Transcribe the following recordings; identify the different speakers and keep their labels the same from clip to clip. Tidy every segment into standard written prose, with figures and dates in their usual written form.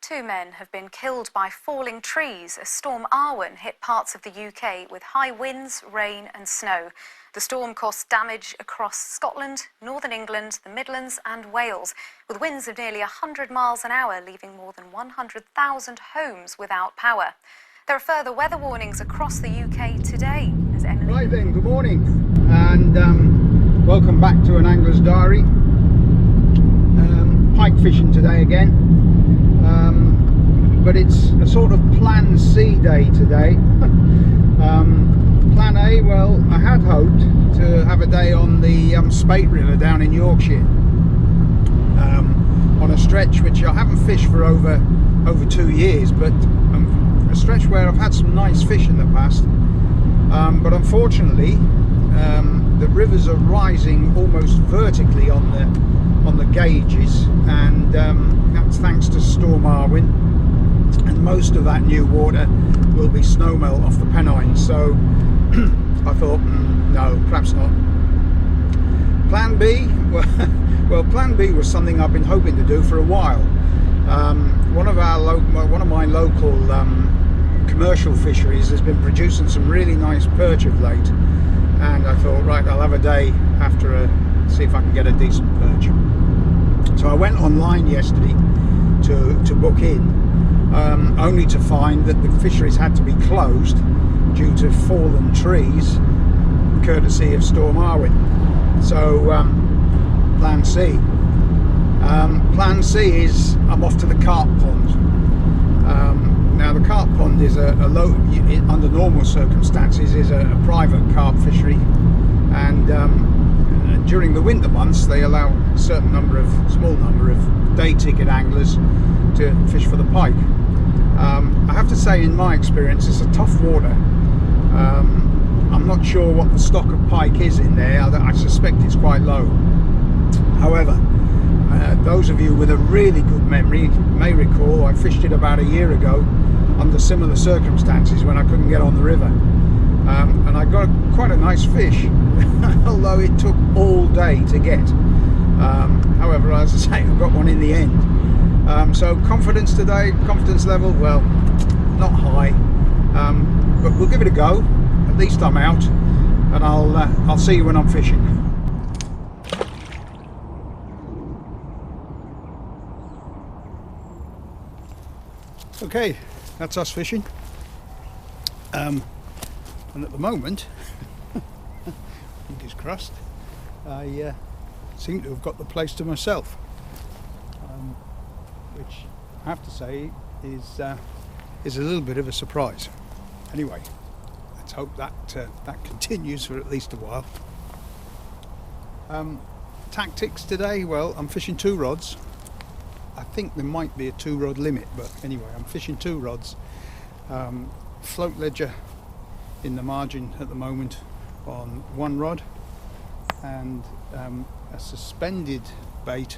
Speaker 1: Two men have been killed by falling trees as Storm Arwen hit parts of the UK with high winds, rain and snow. The storm caused damage across Scotland, Northern England, the Midlands and Wales, with winds of nearly 100 miles an hour, leaving more than 100,000 homes without power. There are further weather warnings across the UK today. As Emily...
Speaker 2: Right then, good morning and welcome back to an Angler's Diary. Pike fishing today again. But it's a sort of plan C day today. Plan A, well, I had hoped to have a day on the Spate River down in Yorkshire, on a stretch which I haven't fished for over 2 years, but a stretch where I've had some nice fish in the past. But unfortunately, the rivers are rising almost vertically on the gauges, and that's thanks to Storm Arwen. And most of that new water will be snowmelt off the Pennines, so I thought, no, perhaps not. Plan B, well, Plan B was something I've been hoping to do for a while. One of my local commercial fisheries has been producing some really nice perch of late, and I thought, right, I'll have a day after see if I can get a decent perch. So I went online yesterday to book in. Only to find that the fisheries had to be closed due to fallen trees, courtesy of Storm Arwen. So Plan C. Plan C is I'm off to the carp pond. Now the carp pond is under normal circumstances is a private carp fishery, and during the winter months they allow a small number of day ticket anglers to fish for the pike. I have to say, in my experience, it's a tough water. I'm not sure what the stock of pike is in there. I suspect it's quite low. However, those of you with a really good memory may recall I fished it about a year ago under similar circumstances when I couldn't get on the river. And I got quite a nice fish, although it took all day to get. However, as I say, I got one in the end. So confidence today, confidence level, well, not high, but we'll give it a go. At least I'm out, and I'll see you when I'm fishing. Okay, that's us fishing, and at the moment, fingers crossed, I seem to have got the place to myself, which I have to say is a little bit of a surprise. Anyway, let's hope that that continues for at least a while. Tactics today, well, I'm fishing 2 rods. I think there might be a 2 rod limit, but anyway, I'm fishing 2 rods. Float ledger in the margin at the moment on 1 rod, and a suspended bait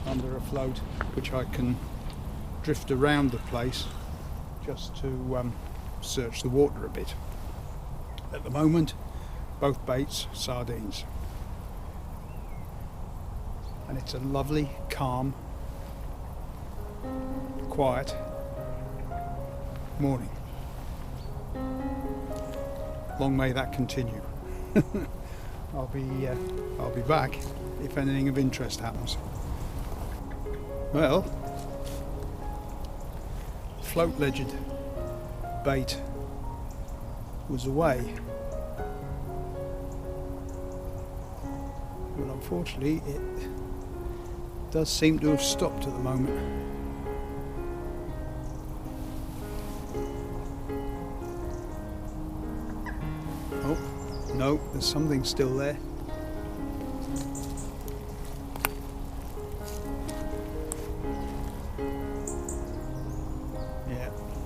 Speaker 2: under a float which I can drift around the place just to search the water a bit. At the moment, both baits sardines, and it's a lovely, calm, quiet morning. Long may that continue. I'll be back if anything of interest happens. Well, float ledgered bait was away, but unfortunately it does seem to have stopped at the moment. Oh no, there's something still there.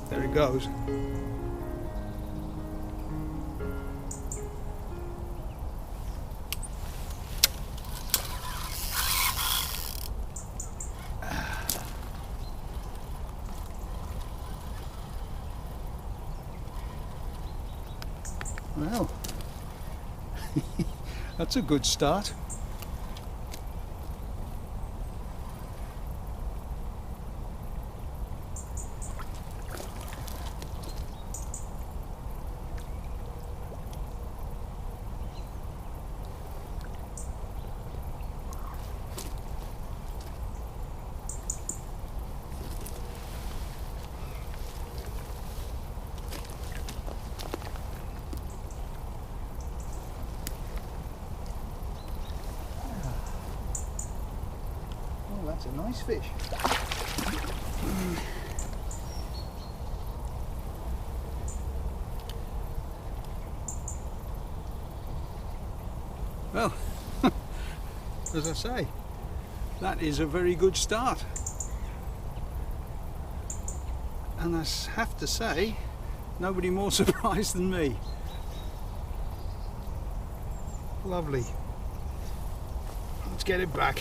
Speaker 2: There it goes. Well, that's a good start. That's a nice fish. Well, as I say, that is a very good start. And I have to say, nobody more surprised than me. Lovely. Let's get it back.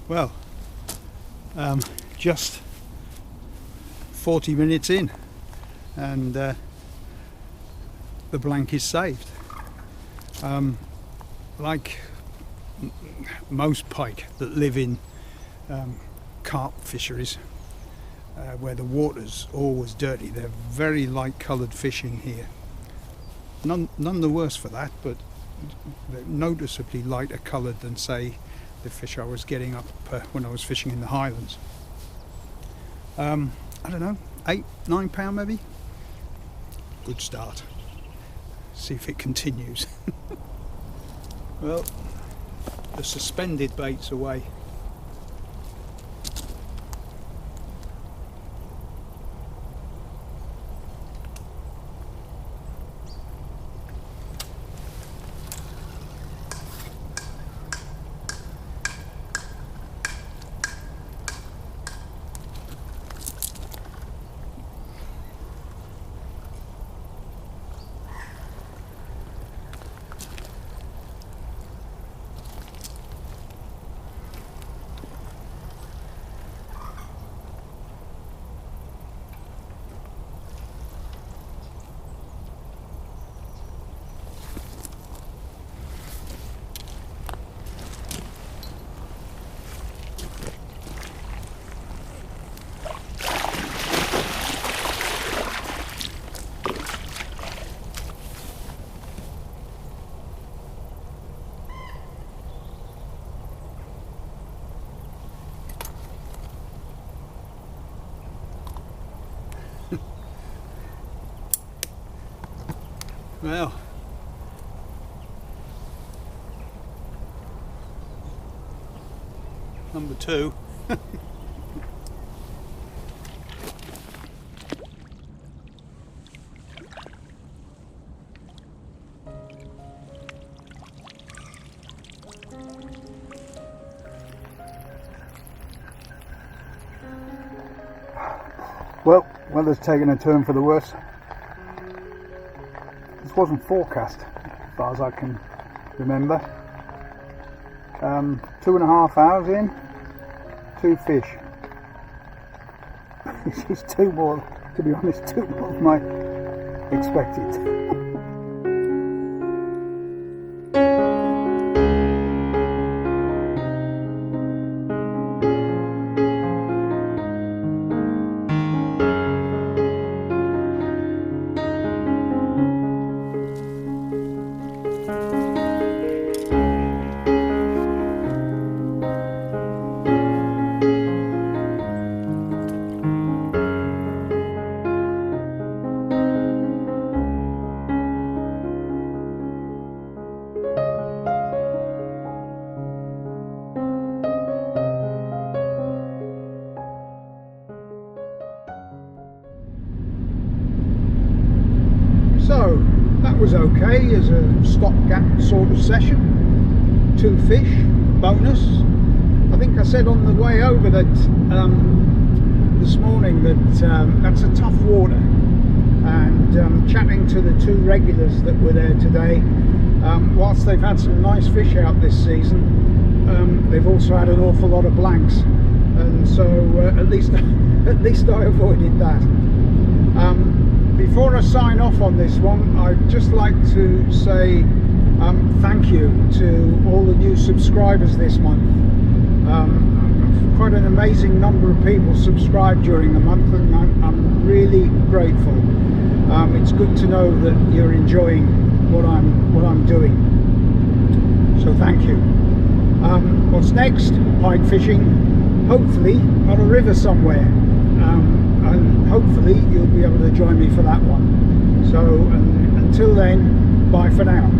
Speaker 2: Well, just 40 minutes in and the blank is saved. Like most pike that live in carp fisheries, where the water's always dirty, they're very light coloured fish in here. None the worse for that, but they're noticeably lighter coloured than, say, the fish I was getting up when I was fishing in the Highlands. I don't know, £8-9 maybe. Good start. See if it continues. Well, the suspended bait's away. Well, number 2. Well, weather's taken a turn for the worse. This wasn't forecast, as far as I can remember. 2.5 hours in, 2 fish. This is 2 more, to be honest, 2 more than I expected. So that was okay as a stopgap sort of session. 2 fish, bonus. I think I said on the way over that this morning that that's a tough water, and chatting to the 2 regulars that were there today, whilst they've had some nice fish out this season, they've also had an awful lot of blanks, and so at least I avoided that. Before I sign off on this one, I'd just like to say thank you to all the new subscribers this month. Quite an amazing number of people subscribed during the month, and I'm really grateful. It's good to know that you're enjoying what I'm doing. So thank you. What's next? Pike fishing, hopefully on a river somewhere, and hopefully you'll be able to join me for that one. So until then, bye for now.